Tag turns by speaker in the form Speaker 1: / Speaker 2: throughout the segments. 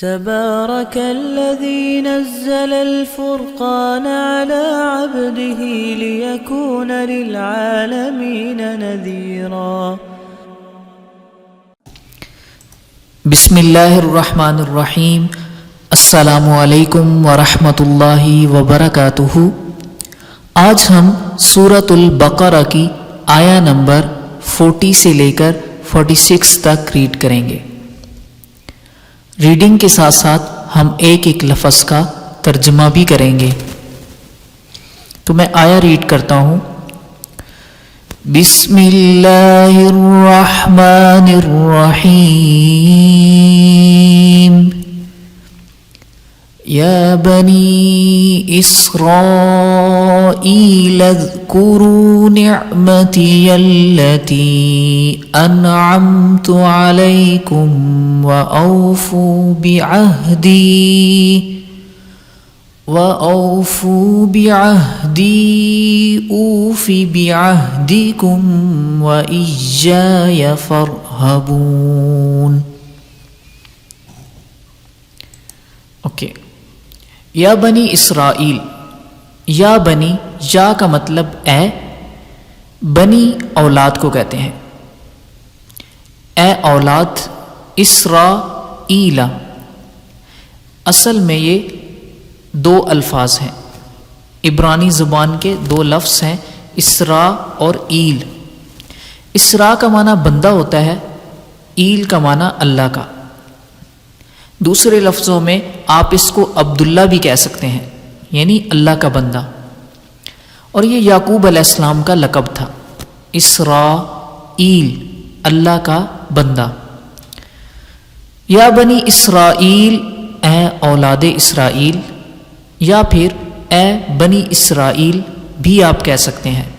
Speaker 1: تبارك الذي نزل الفرقان على عبده ليكون للعالمين نذيرا.
Speaker 2: بسم اللہ الرحمن الرحیم. السلام علیکم ورحمۃ اللہ وبرکاتہ. آج ہم سورۃ البقرہ کی آیہ نمبر 40 سے لے کر 46 تک ریڈ کریں گے. ریڈنگ کے ساتھ ساتھ ہم ایک ایک لفظ کا ترجمہ بھی کریں گے. تو میں آیہ ریڈ کرتا ہوں. بسم اللہ الرحمن الرحیم. یا بنی اسرائیل اذکروا نعمتی التي انعمت علیکم وأوفوا بعہدی اوف بعہدکم وإیای فارہبون. اوکے. یا بنی اسرائیل. یا بنی، یا کا مطلب اے، بنی اولاد کو کہتے ہیں. اے اولاد اسرائیل. اصل میں یہ دو الفاظ ہیں. عبرانی زبان کے دو لفظ ہیں، اسرا اور ایل. اسرا کا معنی بندہ ہوتا ہے، ایل کا معنی اللہ کا. دوسرے لفظوں میں آپ اس کو عبداللہ بھی کہہ سکتے ہیں، یعنی اللہ کا بندہ. اور یہ یعقوب علیہ السلام کا لقب تھا، اسرائیل، اللہ کا بندہ. یا بنی اسرائیل، اے اولاد اسرائیل، یا پھر اے بنی اسرائیل بھی آپ کہہ سکتے ہیں.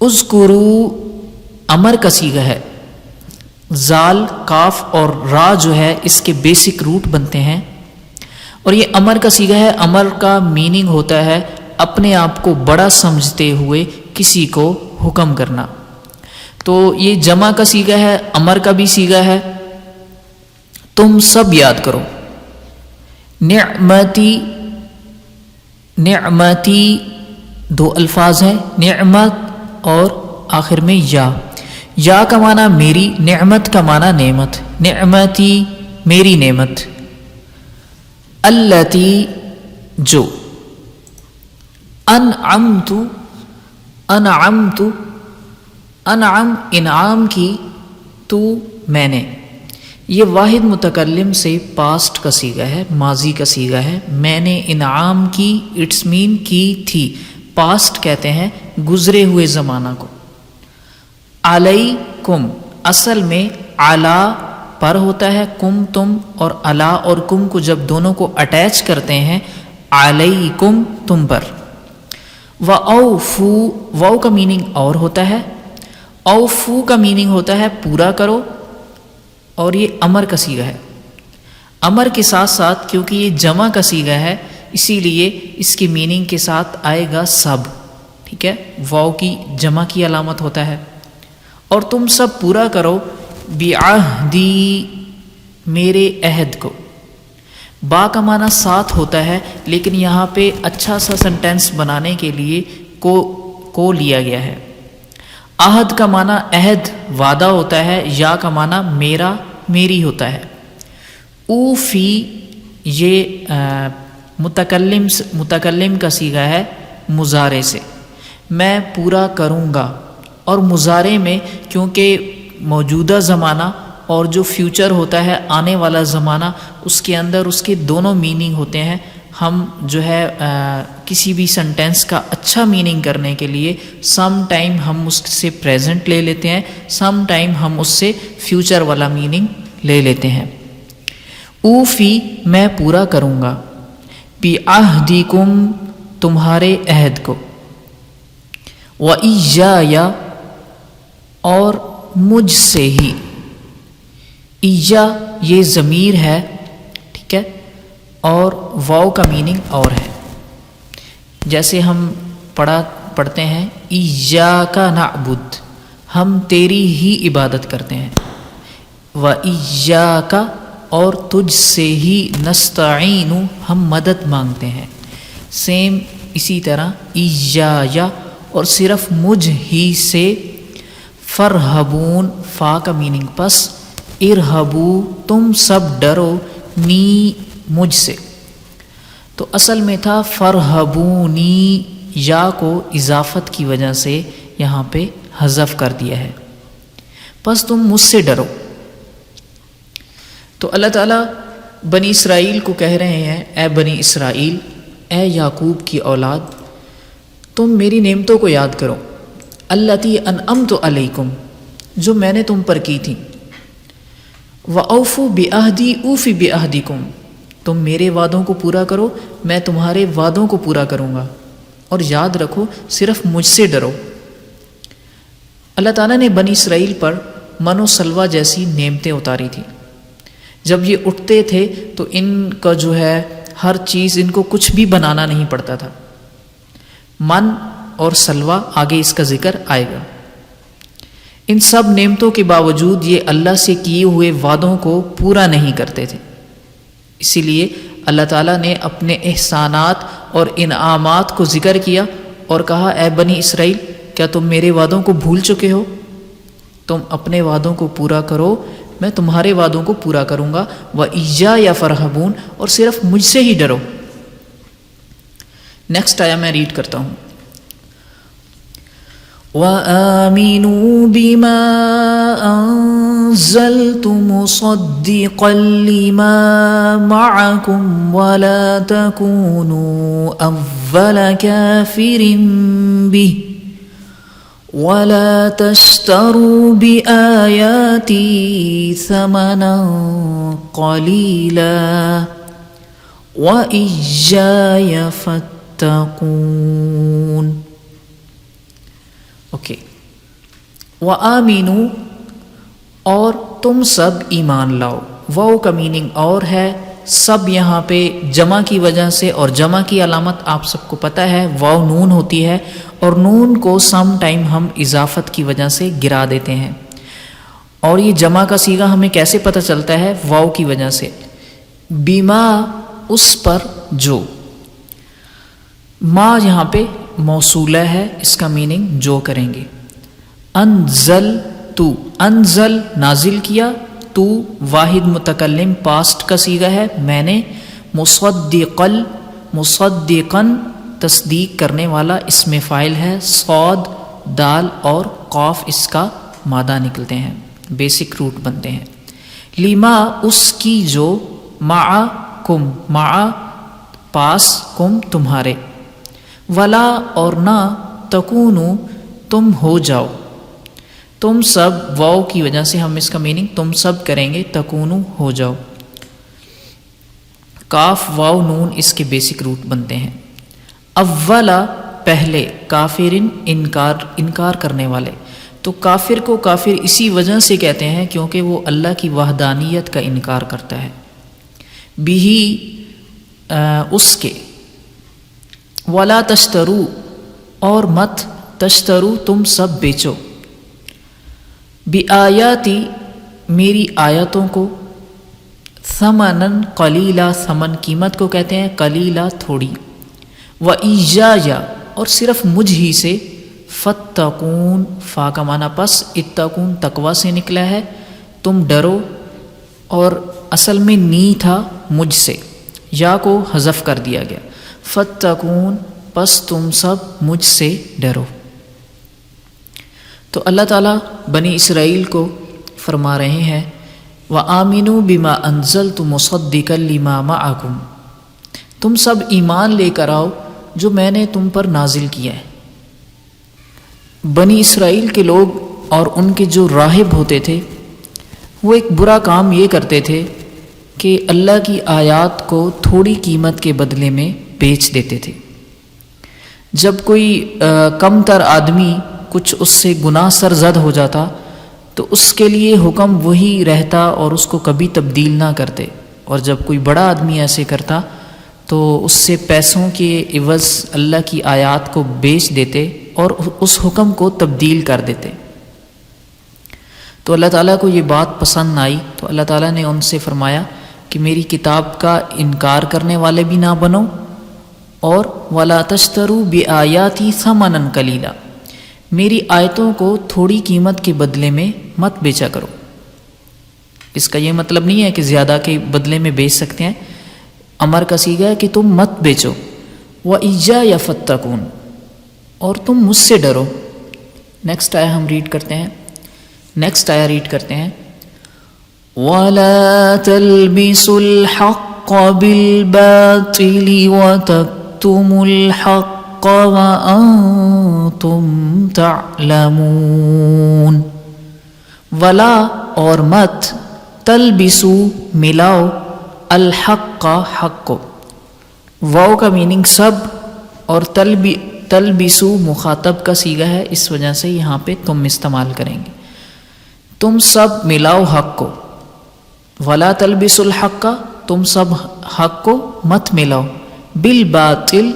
Speaker 2: اذکروا امر کا صیغہ ہے. زال، کاف اور را جو ہے اس کے بیسک روٹ بنتے ہیں، اور یہ امر کا صیغہ ہے. امر کا میننگ ہوتا ہے اپنے آپ کو بڑا سمجھتے ہوئے کسی کو حکم کرنا. تو یہ جمع کا صیغہ ہے، امر کا بھی صیغہ ہے. تم سب یاد کرو. نعمتی، نعمتی دو الفاظ ہیں، نعمت اور آخر میں یا. یا کا معنی میری، نعمت کا معنی نعمت. نعمتی میری نعمت. التی جو. انعمت، انعمت، انعم انعام کی، تو میں نے. یہ واحد متکلم سے پاسٹ کا صیغہ ہے، ماضی کا صیغہ ہے. میں نے انعام کی، اٹس مین کی تھی. پاسٹ کہتے ہیں گزرے ہوئے زمانہ کو. علیکم اصل میں علا پر ہوتا ہے، کم تم، اور علا اور کم کو جب دونوں کو اٹیچ کرتے ہیں علیکم تم پر. وَأَوْفُوا، واو کا میننگ اور ہوتا ہے، اوفو کا میننگ ہوتا ہے پورا کرو. اور یہ امر کا صیغہ ہے. امر کے ساتھ ساتھ کیونکہ یہ جمع کا صیغہ ہے اسی لیے اس کی میننگ کے ساتھ آئے گا سب. ٹھیک ہے، واو کی جمع کی علامت ہوتا ہے. اور تم سب پورا کرو بعہدی میرے عہد کو. با کا معنی ساتھ ہوتا ہے، لیکن یہاں پہ اچھا سا سنٹینس بنانے کے لیے کو لیا گیا ہے. عہد کا معنی عہد وعدہ ہوتا ہے، یا کا معنی میرا میری ہوتا ہے. اوفی یہ متکلم کا صیغہ ہے مضارع سے. میں پورا کروں گا. اور مضارع میں کیونکہ موجودہ زمانہ اور جو فیوچر ہوتا ہے آنے والا زمانہ، اس کے اندر اس کے دونوں میننگ ہوتے ہیں. ہم جو ہے کسی بھی سنٹینس کا اچھا میننگ کرنے کے لیے سم ٹائم ہم اس سے پریزنٹ لے لیتے ہیں، سم ٹائم ہم اس سے فیوچر والا میننگ لے لیتے ہیں. اوفی میں پورا کروں گا، بعہدکم تمہارے عہد کو، وإیای اور مجھ سے ہی. ایجا یہ ضمیر ہے، ٹھیک ہے، اور واو کا میننگ اور ہے. جیسے ہم پڑھتے ہیں ایاک نعبد، ہم تیری ہی عبادت کرتے ہیں. وَإِيَّاكَ اور تجھ سے ہی نستعین ہم مدد مانگتے ہیں. سیم اسی طرح ایایا اور صرف مجھ ہی سے. فرحبون فا کا میننگ پس ارہبو تم سب ڈرو نی مجھ سے. تو اصل میں تھا فرحبونی، یا کو اضافت کی وجہ سے یہاں پہ حذف کر دیا ہے. پس تم مجھ سے ڈرو. تو اللہ تعالیٰ بنی اسرائیل کو کہہ رہے ہیں اے بنی اسرائیل، اے یعقوب کی اولاد، تم میری نعمتوں کو یاد کرو. التی انعمت علیکم، جو میں نے تم پر کی تھی. وَأَوْفُوا بِعَہْدِی أُوفِ بِعَہْدِکُم، تم میرے وعدوں کو پورا کرو، میں تمہارے وعدوں کو پورا کروں گا. اور یاد رکھو صرف مجھ سے ڈرو. اللہ تعالیٰ نے بنی اسرائیل پر من و سلوہ جیسی نعمتیں اتاری تھی. جب یہ اٹھتے تھے تو ان کا جو ہے ہر چیز، ان کو کچھ بھی بنانا نہیں پڑتا تھا. من اور سلوہ آگے اس کا ذکر آئے گا. ان سب نعمتوں کے باوجود یہ اللہ سے کیے ہوئے وعدوں کو پورا نہیں کرتے تھے. اسی لیے اللہ تعالیٰ نے اپنے احسانات اور انعامات کو ذکر کیا اور کہا اے بنی اسرائیل، کیا تم میرے وعدوں کو بھول چکے ہو؟ تم اپنے وعدوں کو پورا کرو، میں تمہارے وعدوں کو پورا کروں گا. وَإِيَّايَ فَارْهَبُونَ، اور صرف مجھ سے ہی ڈرو. نیکسٹ آیا میں ریڈ کرتا ہوں. وَآمِنُوا بِمَا أَنزَلْتُ مُصَدِّقًا لِمَا مَعَكُمْ وَلَا تَكُونُوا أَوَّلَ كَافِرٍ بِهِ وَلَا تَشْتَرُوا بِآيَاتِي ثَمَنًا قَلِيلًا وَإِيَّايَ فَاتَّقُونَ. اوکے. وَآمِنُوا، اور تم سب ایمان لاؤ. واو کا میننگ اور ہے. سب یہاں پہ جمع کی وجہ سے، اور جمع کی علامت آپ سب کو پتہ ہے واو نون ہوتی ہے، اور نون کو سم ٹائم ہم اضافت کی وجہ سے گرا دیتے ہیں. اور یہ جمع کا صیغہ ہمیں کیسے پتہ چلتا ہے؟ واو کی وجہ سے. بیما اس پر جو. ما یہاں پہ موصولہ ہے، اس کا میننگ جو کریں گے. انزل تو، انزل نازل کیا، تو واحد متکلم پاسٹ کا صیغہ ہے میں نے. مصدقل، مصدقن تصدیق کرنے والا اسم فاعل ہے. صاد، دال اور قاف اس کا مادہ نکلتے ہیں، بیسک روٹ بنتے ہیں. لما اس کی جو، مع کم، مع پاس، کم تمہارے. ولا اور نہ، تکونو تم ہو جاؤ. تم سب واو کی وجہ سے ہم اس کا میننگ تم سب کریں گے، تکونو ہو جاؤ. کاف واو نون اس کے بیسک روٹ بنتے ہیں. اولا پہلے، کافرن انکار کرنے والے. تو کافر کو کافر اسی وجہ سے کہتے ہیں کیونکہ وہ اللہ کی وحدانیت کا انکار کرتا ہے. بھی اس کے. ولا تشترو اور مت، تشترو تم سب بیچو. بآیاتی میری آیتوں کو. ثمنن قلیلا، ثمن قیمت کو کہتے ہیں، قلیلا تھوڑی. وإیایا اور صرف مجھ ہی سے. فتقون فا کا معنی پس اتقون تقوی سے نکلا ہے، تم ڈرو. اور اصل میں نی تھا مجھ سے، یا کو حذف کر دیا گیا. فتقون پس تم سب مجھ سے ڈرو. تو اللہ تعالیٰ بنی اسرائیل کو فرما رہے ہیں وَآمِنُوا بِمَا أَنزَلْتُ مُصَدِّقًا لِمَا مَعَكُمْ، تم سب ایمان لے کر آؤ جو میں نے تم پر نازل کیا ہے. بنی اسرائیل کے لوگ اور ان کے جو راہب ہوتے تھے وہ ایک برا کام یہ کرتے تھے کہ اللہ کی آیات کو تھوڑی قیمت کے بدلے میں بیچ دیتے تھے. جب کوئی کم تر آدمی کچھ اس سے گناہ سرزد ہو جاتا تو اس کے لیے حکم وہی رہتا اور اس کو کبھی تبدیل نہ کرتے. اور جب کوئی بڑا آدمی ایسے کرتا تو اس سے پیسوں کے عوض اللہ کی آیات کو بیچ دیتے اور اس حکم کو تبدیل کر دیتے. تو اللہ تعالیٰ کو یہ بات پسند آئی تو اللہ تعالیٰ نے ان سے فرمایا کہ میری کتاب کا انکار کرنے والے بھی نہ بنو، اور وَلَا تَشْتَرُوا بِآيَاتِي ثَمَنًا قَلِيلًا، میری آیتوں کو تھوڑی قیمت کے بدلے میں مت بیچا کرو۔ اس کا یہ مطلب نہیں ہے کہ زیادہ کے بدلے میں بیچ سکتے ہیں، امر کا صیغہ ہے کہ تم مت بیچو۔ وَإِيَّايَ فَاتَّقُونِ، اور تم مجھ سے ڈرو۔ نیکسٹ آیا ہم ریڈ کرتے ہیں، وَلَا تَلْبِسُوا الْحَقَّ بِالْبَاطِلِ وَتَكْتُمُوا الْحَقَّ وَأَنْتُمْ تَعْلَمُونَ۔ وَلَا اور مت، تلبسو ملاؤ، الحق حق کو، واو کا میننگ سب، اور تلبسو مخاطب کا صیغہ ہے، اس وجہ سے یہاں پہ تم استعمال کریں گے۔ تم سب ملاؤ حق کو، ولا تلبسوا الحق، تم سب حق کو مت ملاؤ، بالباطل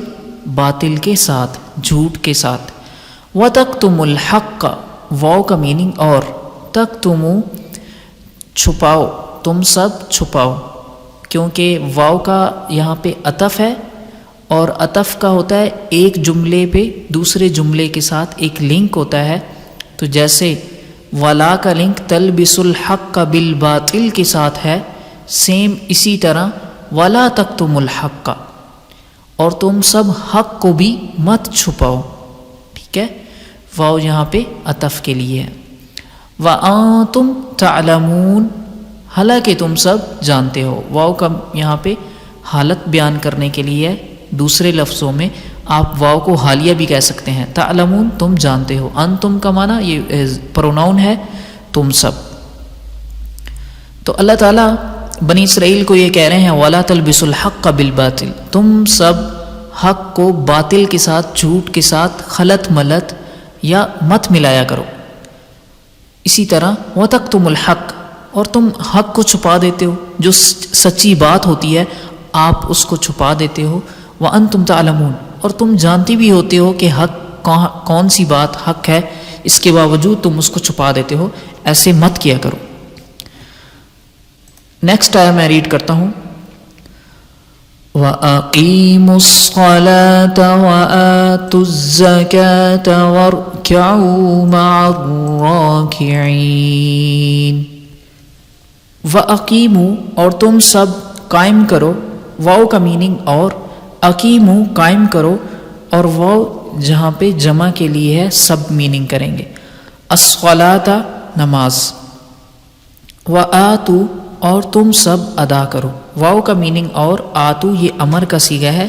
Speaker 2: باطل کے ساتھ، جھوٹ کے ساتھ، وتکتموا الحق، واو کا میننگ اور، تکتمو چھپاؤ، تم سب چھپاؤ، کیونکہ واو کا یہاں پہ عطف ہے، اور عطف کا ہوتا ہے ایک جملے پہ دوسرے جملے کے ساتھ ایک لنک ہوتا ہے، تو جیسے ولا کا لنک تلبسوا الحق بالباطل کے ساتھ ہے، سیم اسی طرح ولا تکتموا الحق، اور تم سب حق کو بھی مت چھپاؤ، ٹھیک ہے، واو یہاں پہ عطف کے لیے ہے۔ وَأَنْتُمْ تَعْلَمُونَ، حالانکہ تم سب جانتے ہو، واو کا یہاں پہ حالت بیان کرنے کے لیے ہے، دوسرے لفظوں میں آپ واو کو حالیہ بھی کہہ سکتے ہیں، تعلمون تم جانتے ہو، انتم کا معنی یہ پروناؤن ہے، تم سب۔ تو اللہ تعالیٰ بنی اسرائیل کو یہ کہہ رہے ہیں وَلَا تَلْبِسُوا الْحَقَّ بِالْبَاطِلِ، تم سب حق کو باطل کے ساتھ، جھوٹ کے ساتھ خلط ملط یا مت ملایا کرو۔ اسی طرح وَتَكْتُمُوا الْحَقَّ، اور تم حق کو چھپا دیتے ہو، جو سچی بات ہوتی ہے آپ اس کو چھپا دیتے ہو، وَأَنْتُمْ تَعْلَمُونَ، اور تم جانتی بھی ہوتے ہو کہ حق کون سی بات حق ہے، اس کے باوجود تم اس کو چھپا دیتے ہو، ایسے مت کیا کرو۔ نیکسٹ آیا میں ریڈ کرتا ہوں، وَأَقِيمُوا الصَّلَاةَ وَآتُوا الزَّكَاةَ وَارْكَعُوا مَعَ الرَّاكِعِينَ۔ وَأَقِيمُوا، اور تم سب قائم کرو، واو کا میننگ اور، اقیمو قائم کرو، اور واو جہاں پہ جمع کے لیے ہے سب میننگ کریں گے، الصلاۃ نماز، وآتو اور تم سب ادا کرو، واو کا میننگ اور، آتو یہ امر کا صیغہ ہے،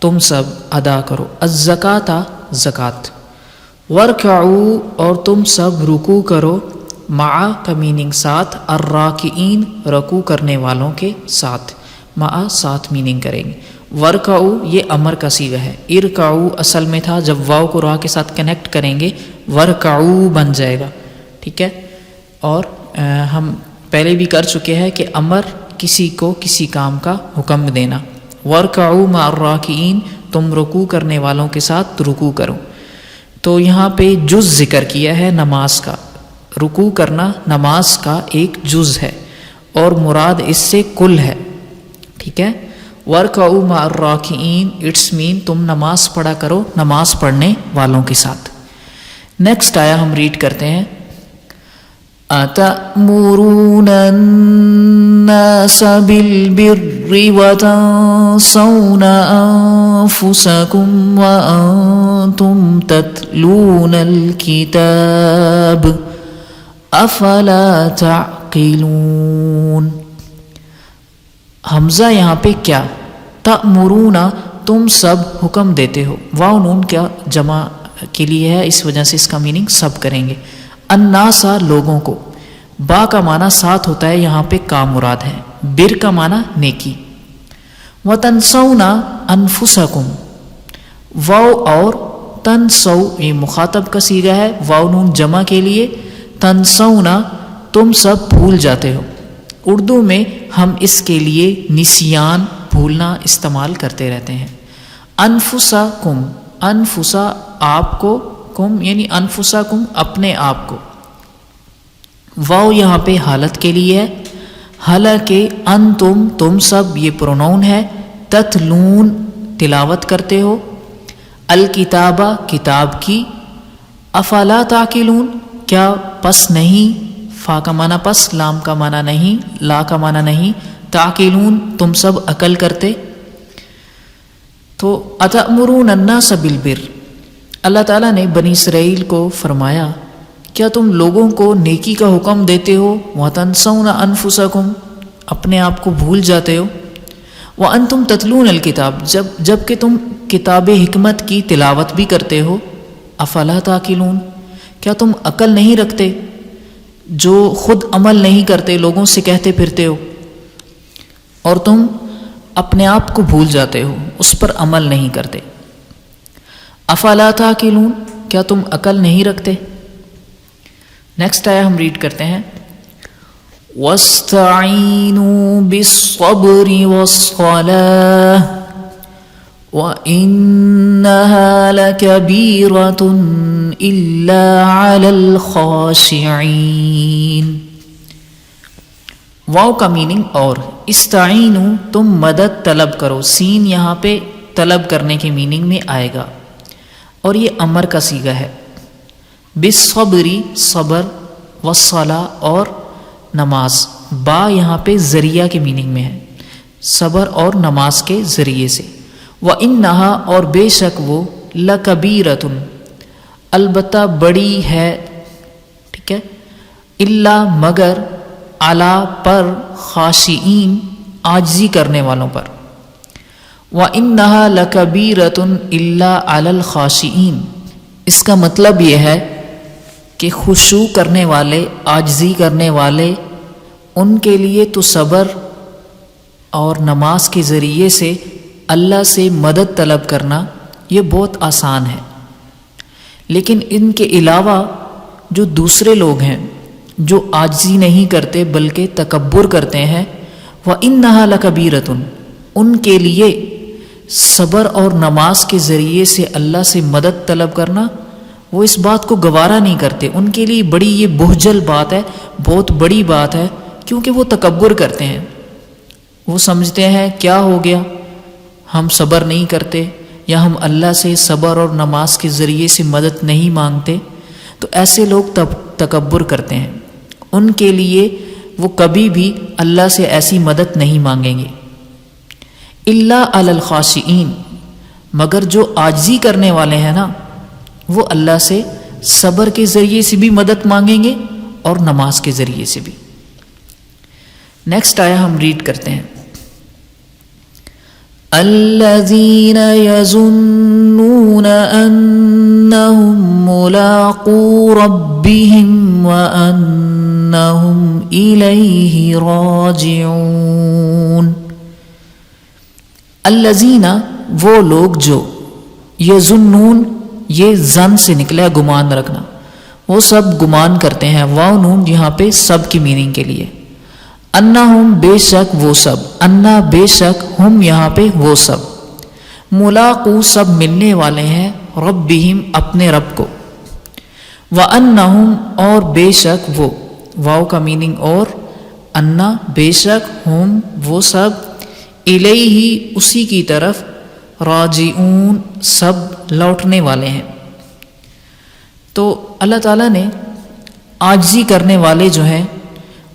Speaker 2: تم سب ادا کرو، الزکاۃ زکات، ورکعوا اور تم سب رکوع کرو، مع کا میننگ ساتھ، الراکعین رکوع کرنے والوں کے ساتھ، مع ساتھ میننگ کریں گے، ورکعوا یہ امر کا صیغہ ہے، ارکعوا اصل میں تھا، جب واو کو را کے ساتھ کنیکٹ کریں گے ورکعوا بن جائے گا، ٹھیک ہے۔ اور ہم پہلے بھی کر چکے ہیں کہ امر کسی کو کسی کام کا حکم دینا، ورکعوا مع الراکعین تم رکوع کرنے والوں کے ساتھ رکوع کرو، تو یہاں پہ جز ذکر کیا ہے نماز کا، رکوع کرنا نماز کا ایک جز ہے اور مراد اس سے کل ہے، ٹھیک ہے۔ وَارْكَعُوا مَعَ الرَّاكِعِينَ اٹس مین تم نماز پڑھا کرو نماز پڑھنے والوں کے ساتھ۔ نیکسٹ آیا ہم ریڈ کرتے ہیں، أَتَأْمُرُونَ النَّاسَ بِالْبِرِّ وَتَنْسَوْنَ أَنفُسَكُمْ وَأَنْتُمْ تَتْلُونَ الْكِتَابَ أَفَلَا تَعْقِلُونَ۔ حمزہ یہاں پہ کیا، تأمرون تم سب حکم دیتے ہو، واو نون کیا جمع کے لیے ہے، اس وجہ سے اس کا میننگ سب کریں گے، الناس لوگوں کو، با کا معنی ساتھ ہوتا ہے، یہاں پہ کا مراد ہے، بر کا معنی نیکی، وتنسون انفسکم واو اور تنسو یہ مخاطب کا صیغہ ہے، واو نون جمع کے لیے، تنسون تم سب بھول جاتے ہو، اردو میں ہم اس کے لیے نسیان بھولنا استعمال کرتے رہتے ہیں، انفسکم انفسا آپ کو، کم یعنی انفسکم اپنے آپ کو، واو یہاں پہ حالت کے لیے ہے، حالانکہ انتم تم سب، یہ پروناؤن ہے، تتلون تلاوت کرتے ہو، الکتابہ کتاب کی، افلا تعقلون کیا پس نہیں، فا کا معنی پس، لام کا معنی نہیں، لا کا معنی نہیں، تعقلون تم سب عقل کرتے. تو اتأمرون الناس بالبر، اللہ تعالیٰ نے بنی اسرائیل کو فرمایا کیا تم لوگوں کو نیکی کا حکم دیتے ہو، وَتَنْسَوْنَ أَنفُسَكُمْ اپنے آپ کو بھول جاتے ہو، وَأَنْتُمْ تَتْلُونَ الْكِتَابَ جب کہ تم کتاب حکمت کی تلاوت بھی کرتے ہو، افلا تعقلون کیا تم عقل نہیں رکھتے، جو خود عمل نہیں کرتے لوگوں سے کہتے پھرتے ہو، اور تم اپنے آپ کو بھول جاتے ہو، اس پر عمل نہیں کرتے. افلا تعقلون کیا تم عقل نہیں رکھتے. نیکسٹ آیا ہم ریڈ کرتے ہیں، وَاسْتَعِینُوا بِالصَّبْرِ وَالصَّلَاةِ وَإِنَّهَا لَكَبِيرَةٌ إِلَّا عَلَى الْخَاشِعِينَ. واو کا میننگ اور، استعینوا تم مدد طلب کرو، سین یہاں پہ طلب کرنے کے میننگ میں آئے گا، اور یہ امر کا صیغہ ہے. بالصبری صبر، والصلاۃ اور نماز، با یہاں پہ ذریعہ کے میننگ میں ہے، صبر اور نماز کے ذریعے سے. وَإِنَّهَا اور بے شک وہ، لَكَبِيرَةٌ البتہ بڑی ہے، ٹھیک ہے، الا مگر، علی پر، خاشعین عاجزی کرنے والوں پر. وَإِنَّهَا لَكَبِيرَةٌ إِلَّا عَلَى الْخَاشِعِينَ اس کا مطلب یہ ہے کہ خشوع کرنے والے، عاجزی کرنے والے، ان کے لیے تو صبر اور نماز کے ذریعے سے اللہ سے مدد طلب کرنا یہ بہت آسان ہے. لیکن ان کے علاوہ جو دوسرے لوگ ہیں جو عاجزی نہیں کرتے بلکہ تکبر کرتے ہیں، وَإِنَّهَا لَكَبِيرَةٌ ان کے لیے صبر اور نماز کے ذریعے سے اللہ سے مدد طلب کرنا، وہ اس بات کو گوارا نہیں کرتے، ان کے لیے بڑی یہ بہجل بات ہے، بہت بڑی بات ہے، کیونکہ وہ تکبر کرتے ہیں. وہ سمجھتے ہیں کیا ہو گیا، ہم صبر نہیں کرتے یا ہم اللہ سے صبر اور نماز کے ذریعے سے مدد نہیں مانگتے. تو ایسے لوگ تکبر کرتے ہیں، ان کے لیے وہ کبھی بھی اللہ سے ایسی مدد نہیں مانگیں گے. الا علی الخاشعین مگر جو عاجزی کرنے والے ہیں نا، وہ اللہ سے صبر کے ذریعے سے بھی مدد مانگیں گے اور نماز کے ذریعے سے بھی. نیکسٹ آیا ہم ریڈ کرتے ہیں، الذین یظنون انہم ملاقو ربہم وانہم الیہ راجعون. الذین وہ لوگ جو، یظنون یہ زن سے نکلا ہے، گمان رکھنا، وہ سب گمان کرتے ہیں، واو نون یہاں پہ سب کی میننگ کے لیے. انہم بے شک وہ سب، انا بے شک، ہم یہاں پہ وہ سب، ملاقو سب ملنے والے ہیں، ربہم اپنے رب کو، وانہم اور بے شک وہ، واو کا میننگ اور، انا بے شک، ہم وہ سب، الیہ اسی کی طرف، راجعون سب لوٹنے والے ہیں. تو اللہ تعالیٰ نے عاجزی کرنے والے جو ہیں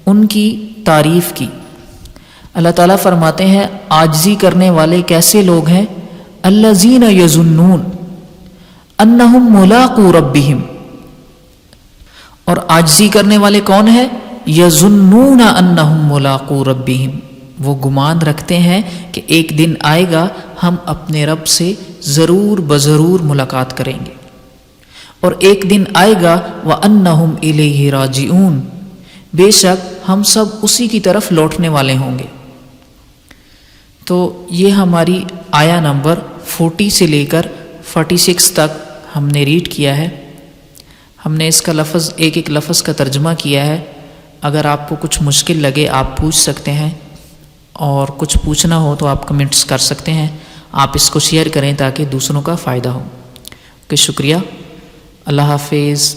Speaker 2: ان کی تعریف کی. اللہ تعالیٰ فرماتے ہیں عاجزی کرنے والے کیسے لوگ ہیں، الذین یظنون انہم ملاقو ربہم، اور عاجزی کرنے والے کون ہیں، یظنون انہم ملاقو ربہم، وہ گمان رکھتے ہیں کہ ایک دن آئے گا ہم اپنے رب سے ضرور بضرور ملاقات کریں گے، اور ایک دن آئے گا وَأَنَّهُمْ إِلَيْهِ رَاجِعُونَ بے شک ہم سب اسی کی طرف لوٹنے والے ہوں گے. تو یہ ہماری آیا نمبر 40 سے لے کر 46 تک ہم نے ریڈ کیا ہے. ہم نے اس کا لفظ ایک ایک لفظ کا ترجمہ کیا ہے. اگر آپ کو کچھ مشکل لگے آپ پوچھ سکتے ہیں، اور کچھ پوچھنا ہو تو آپ کمنٹس کر سکتے ہیں. آپ اس کو شیئر کریں تاکہ دوسروں کا فائدہ ہو. کہ شکریہ. اللہ حافظ.